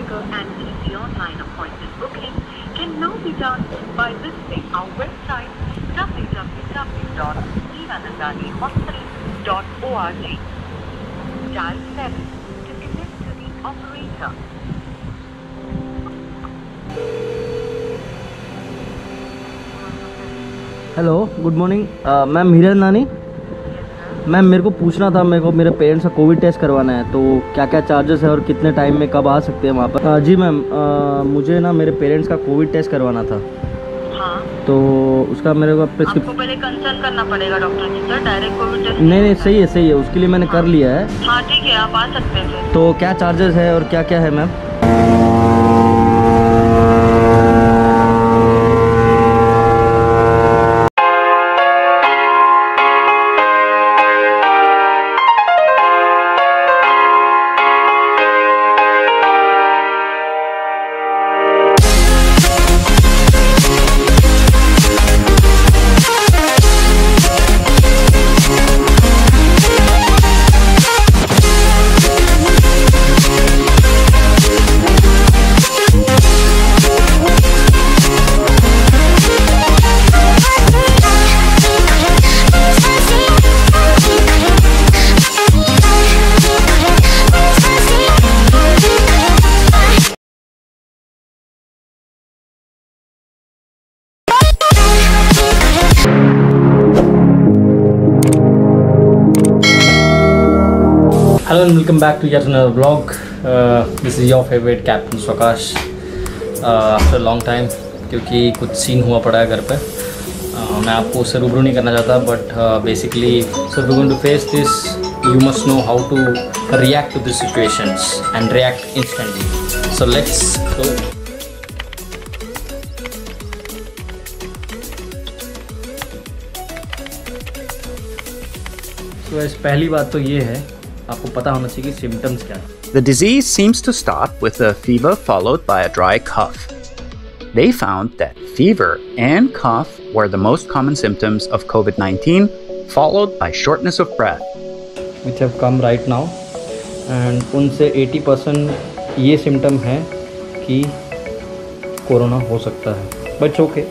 quicker and easy online appointment booking can now be done by visiting our website www.meeranandanihospital.org. Dial 7 to connect to the operator. Hello, good morning ma'am, Meera Nandani ma'am. मेरे को पूछना था, मेरे parents का Covid test करवाना है, तो क्या क्या चार्जेस है और कितने टाइम में कब आ सकते हैं वहाँ पर? जी मैम, मुझे ना मेरे पेरेंट्स का कोविड टेस्ट करवाना था। हाँ, तो उसका मेरे को आपको पहले कंसल्ट करना पड़ेगा डॉक्टर जी सर। डायरेक्ट कोविड टेस्ट नहीं, सही है, उसके लिए मैंने कर लिया है। हाँ ठीक है, आप आ सकते हैं फिर। तो क्या चार्जेस है और क्या क्या है ma'am? Hello and welcome back to yet another vlog. This is your favorite Captain Swakash after a long time, क्योंकि कुछ सीन हुआ पड़ा है घर पे। मैं आपको उससे रूबरू नहीं करना चाहता, but basically so we're going to face this. You must know how to react to these situations and react instantly. So let's go. So पहली बात तो ये है, आपको पता होना चाहिए कि सिम्टम्स क्या है। The disease seems to start with a fever followed by a dry cough. They found that fever and cough were the most common symptoms of COVID-19, followed by shortness of breath. Which have come right now, and उनसे 80% ये symptom है कि corona हो सकता है, but okay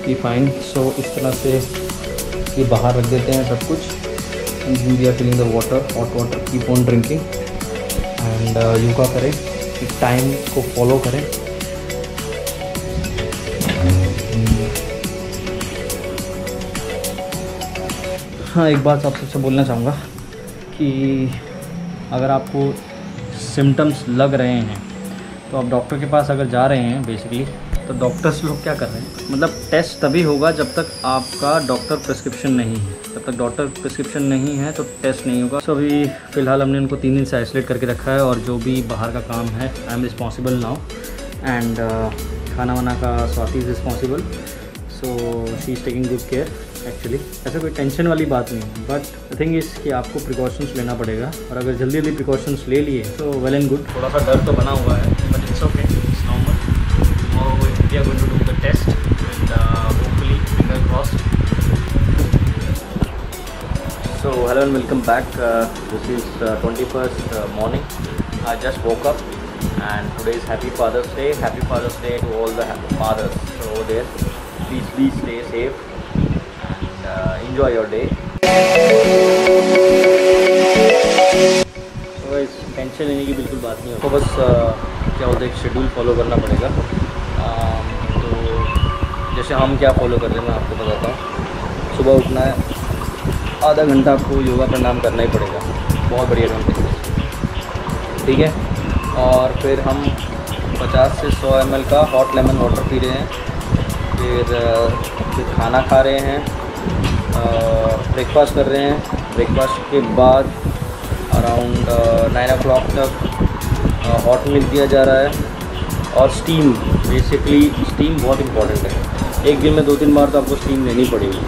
we fine. सो इस तरह से ये बाहर रख देते हैं सब कुछ। We are filling the water, hot water, keep on drinking and yoga करें, टाइम को फॉलो करें। हाँ, एक बात आप सबसे बोलना चाहूँगा कि अगर आपको सिम्टम्स लग रहे हैं तो आप डॉक्टर के पास अगर जा रहे हैं, बेसिकली तो डॉक्टर्स लोग क्या कर रहे हैं, मतलब टेस्ट तभी होगा जब तक आपका डॉक्टर प्रिस्क्रिप्शन नहीं है। जब तक डॉक्टर प्रिस्क्रिप्शन नहीं है तो टेस्ट नहीं होगा। सो अभी फ़िलहाल हमने उनको 3 दिन से आइसोलेट करके रखा है, और जो भी बाहर का काम है I am responsible now, and खाना वाना का Swati is responsible. So she is taking good care. Actually ऐसा कोई टेंशन वाली बात नहीं है, बट द थिंग इज़ कि आपको प्रिकॉशंस लेना पड़ेगा, और अगर जल्दी जल्दी प्रिकॉशंस ले लिए तो वेल एंड गुड। थोड़ा सा डर तो बना हुआ है, but it's okay, it's normal. We are going to do the test and hopefully fingers crossed. So hello and welcome back. This is 21st morning. I just woke up and today is Happy Father's Day. Happy Father's Day to all the fathers over there. Please stay safe and enjoy your day. So guys, tension लेने की बिल्कुल बात नहीं हो, तो बस क्या बोलते हैं, एक शेड्यूल फॉलो करना पड़ेगा। तो जैसे हम क्या फॉलो कर रहे हैं मैं आपको बताता हूँ। सुबह उठना है, आधा घंटा आपको योगा प्राणायाम करना ही पड़ेगा, बहुत बढ़िया ढंग से, ठीक है। और फिर हम 50 से 100 ml का हॉट लेमन वाटर पी रहे हैं, फिर खाना खा रहे हैं, ब्रेकफास्ट कर रहे हैं। ब्रेकफास्ट के बाद अराउंड 9 o'clock तक हॉट मिल्क दिया जा रहा है, और स्टीम, बेसिकली स्टीम बहुत इम्पॉर्टेंट है। एक दिन में 2-3 बार तो आपको स्टीम लेनी पड़ेगी,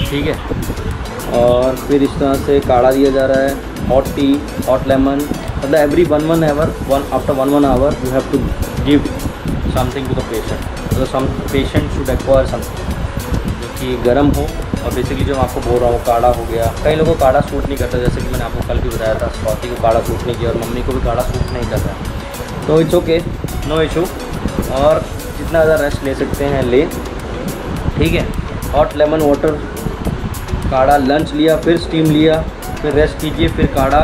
ठीक है। और फिर इस तरह से काढ़ा दिया जा रहा है, हॉट टी, हॉट लेमन, मतलब every 1 hour, after 1 hour you have to give something to the patient. मतलब some patient should acquire something जो कि गर्म हो। और बेसिकली जो मैं आपको बोल रहा हूँ, काढ़ा हो गया, कई लोगों को काढ़ा सूट नहीं करता, जैसे कि मैंने आपको कल भी बताया था, स्वाति को काढ़ा सूट नहीं किया और मम्मी को भी काढ़ा सूट नहीं करता। तो इट्स ओके, नो इशू। और जितना ज़्यादा रेस्ट ले सकते हैं ले, ठीक है। हॉट लेमन वाटर काढ़ा, लंच लिया, फिर स्टीम लिया, फिर रेस्ट कीजिए, फिर काढ़ा,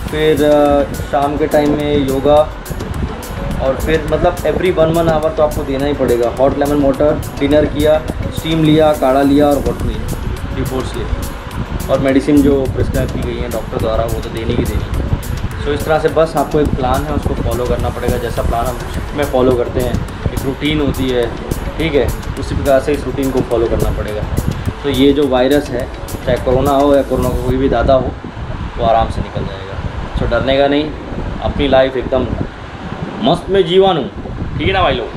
फिर शाम के टाइम में योगा, और फिर मतलब एवरी 1 आवर तो आपको देना ही पड़ेगा। हॉट लेमन वाटर, डिनर किया, स्टीम लिया, काढ़ा लिया और वाटर लिया, रिपोर्ट्स लिए, और मेडिसिन जो प्रिस्क्राइब की गई है डॉक्टर द्वारा वो तो देनी ही देनी। सो इस तरह से बस आपको एक प्लान है उसको फॉलो करना पड़ेगा, जैसा प्लान हम में फॉलो करते हैं, एक रूटीन होती है, ठीक है, उसी प्रकार से इस रूटीन को फॉलो करना पड़ेगा। तो ये जो वायरस है, चाहे कोरोना हो या कोरोना का कोई भी दादा हो, वो आराम से निकल जाएगा। सो डरने का नहीं, अपनी लाइफ एकदम मस्त में जीवानू, ठीक है ना भाई लोग।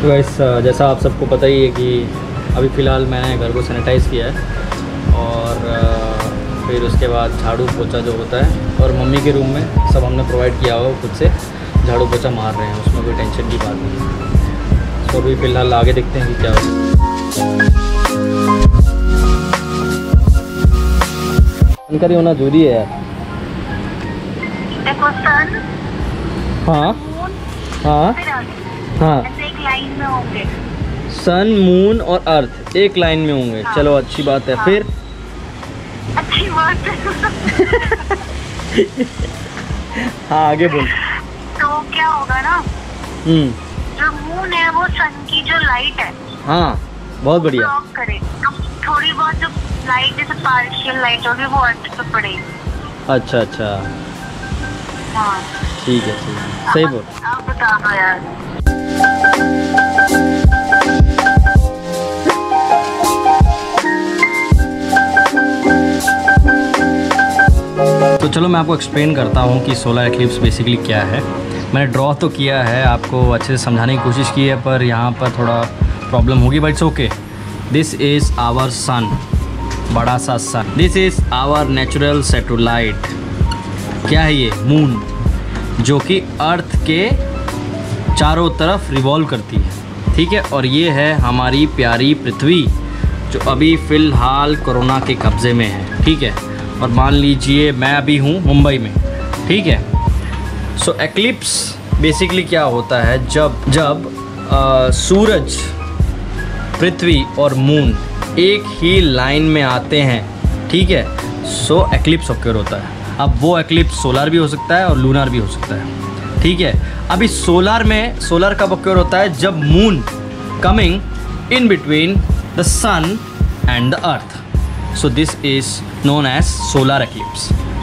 तो गाइस जैसा आप सबको पता ही है कि अभी फ़िलहाल मैंने घर को सैनिटाइज़ किया है, और फिर उसके बाद झाड़ू पोछा जो होता है, और मम्मी के रूम में सब हमने प्रोवाइड किया हुआ खुद से, झाड़ू पोछा मार रहे हैं, उसमें कोई टेंशन की बात नहीं है। तो अभी फ़िलहाल आगे देखते हैं कि क्या होगा। जानकारी होना जरूरी है यार। देखो सन, हाँ हाँ हाँ, एक लाइन में होंगे। सन, मून और अर्थ एक लाइन में होंगे। हाँ। चलो अच्छी बात है। हाँ। फिर अच्छी बात है। हाँ आगे बोल। तो क्या होगा ना, जो मून है वो सन की जो लाइट है, हाँ बहुत बढ़िया। ब्लॉक करे, तो थोड़ी बहुत जो लाइट जैसे पार्शियल लाइट होगी वो अर्थ पे पड़ेगी। अच्छा अच्छा, हाँ ठीक है ठीक है, सही बोल। आप बता दो यार। तो चलो मैं आपको एक्सप्लेन करता हूँ कि सोलर एक्लिप्स बेसिकली क्या है। मैंने ड्रॉ तो किया है, आपको अच्छे से समझाने की कोशिश की है, पर यहाँ पर थोड़ा प्रॉब्लम होगी, but it's okay. This is our sun, बड़ा सा sun. This is our natural satellite. क्या है ये? मून, जो कि अर्थ के चारों तरफ रिवॉल्व करती है, ठीक है। और ये है हमारी प्यारी पृथ्वी, जो अभी फ़िलहाल कोरोना के कब्ज़े में है, ठीक है। और मान लीजिए मैं अभी हूँ मुंबई में, ठीक है। सो एक्लिप्स बेसिकली क्या होता है, जब सूरज, पृथ्वी और मून एक ही लाइन में आते हैं, ठीक है, सो एक्लिप्स ऑकर होता है। अब वो एक्लिप्स सोलर भी हो सकता है और लूनर भी हो सकता है, ठीक है। अभी सोलर कब ऑकर होता है? जब moon coming in between the sun and the earth, so this is known as solar eclipse,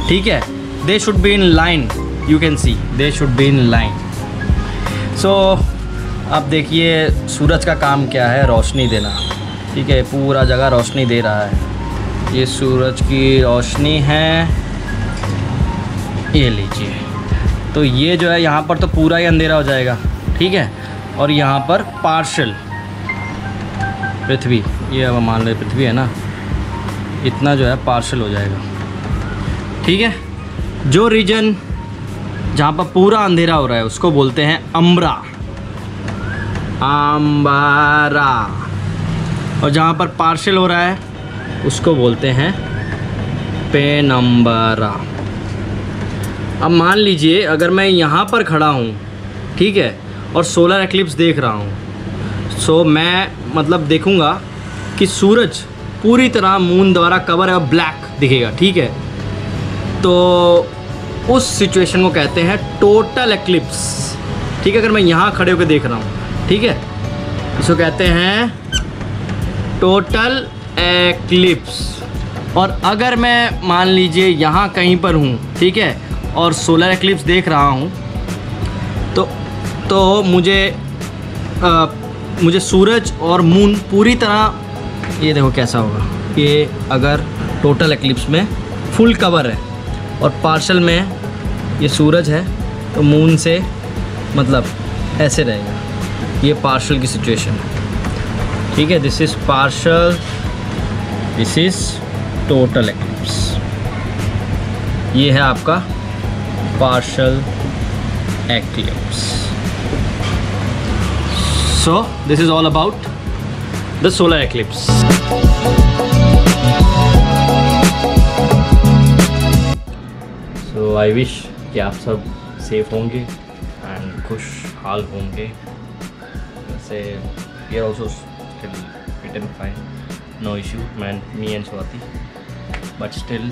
ठीक है। they should be in line, you can see they should be in line। so अब देखिए सूरज का काम क्या है? रोशनी देना, ठीक है। पूरा जगह रोशनी दे रहा है, ये सूरज की रोशनी है, ये लीजिए। तो ये जो है यहाँ पर तो पूरा ही अंधेरा हो जाएगा, ठीक है। और यहाँ पर पार्शियल पृथ्वी, ये अब मान लो पृथ्वी है ना, इतना जो है पार्शियल हो जाएगा, ठीक है। जो रीजन जहाँ पर पूरा अंधेरा हो रहा है उसको बोलते हैं अम्बरा, अम्बारा। और जहाँ पर पार्शियल हो रहा है उसको बोलते हैं पेनम्बरा। अब मान लीजिए अगर मैं यहाँ पर खड़ा हूँ, ठीक है, और सोलर एक्लिप्स देख रहा हूँ, सो मैं मतलब देखूँगा कि सूरज पूरी तरह मून द्वारा कवर है और ब्लैक दिखेगा, ठीक है। तो उस सिचुएशन को कहते हैं टोटल एक्लिप्स, ठीक है। अगर मैं यहाँ खड़े होकर देख रहा हूँ, ठीक है, इसको कहते हैं टोटल एक्लिप्स। और अगर मैं मान लीजिए यहाँ कहीं पर हूँ, ठीक है, और सोलर एक्लिप्स देख रहा हूँ, तो मुझे सूरज और मून पूरी तरह, ये देखो कैसा होगा, ये अगर टोटल एक्लिप्स में फुल कवर है और पार्शल में ये सूरज है, तो मून से मतलब ऐसे रहेगा। ये पार्शल की सिचुएशन है, ठीक है। This is partial, this is total eclipse. ये है आपका partial eclipse. So this is all about the solar eclipse। So I wish कि आप सब सेफ होंगे एंड खुशहाल होंगे। वैसे we are also still fit and fine, no issue me and Swati, but still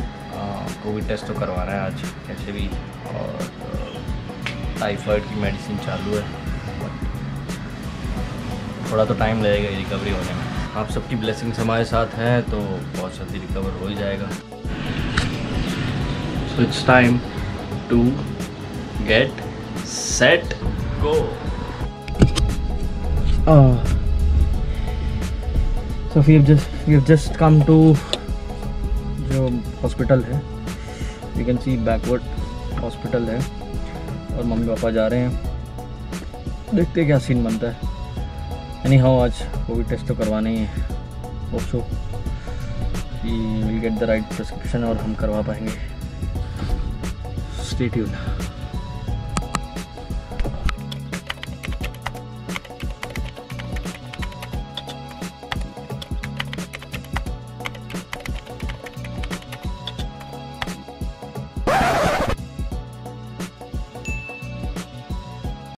Covid test तो करवा रहे हैं आज कैसे भी, और टाइफाइड की मेडिसिन चालू है, बट थोड़ा तो टाइम लगेगा रिकवरी होने में। आप सबकी ब्लेसिंग्स हमारे साथ हैं तो बहुत जल्दी रिकवर हो ही जाएगा। So it's time to get set go. So we have just come to जो हॉस्पिटल है, you can see backward hospital है, और मम्मी पापा जा रहे हैं, देखते हैं क्या सीन बनता है। एनी हाउ आज कोविड टेस्ट तो करवाना ही है, होप सो कि will get the right prescription और हम करवा पाएंगे। Stay tuned.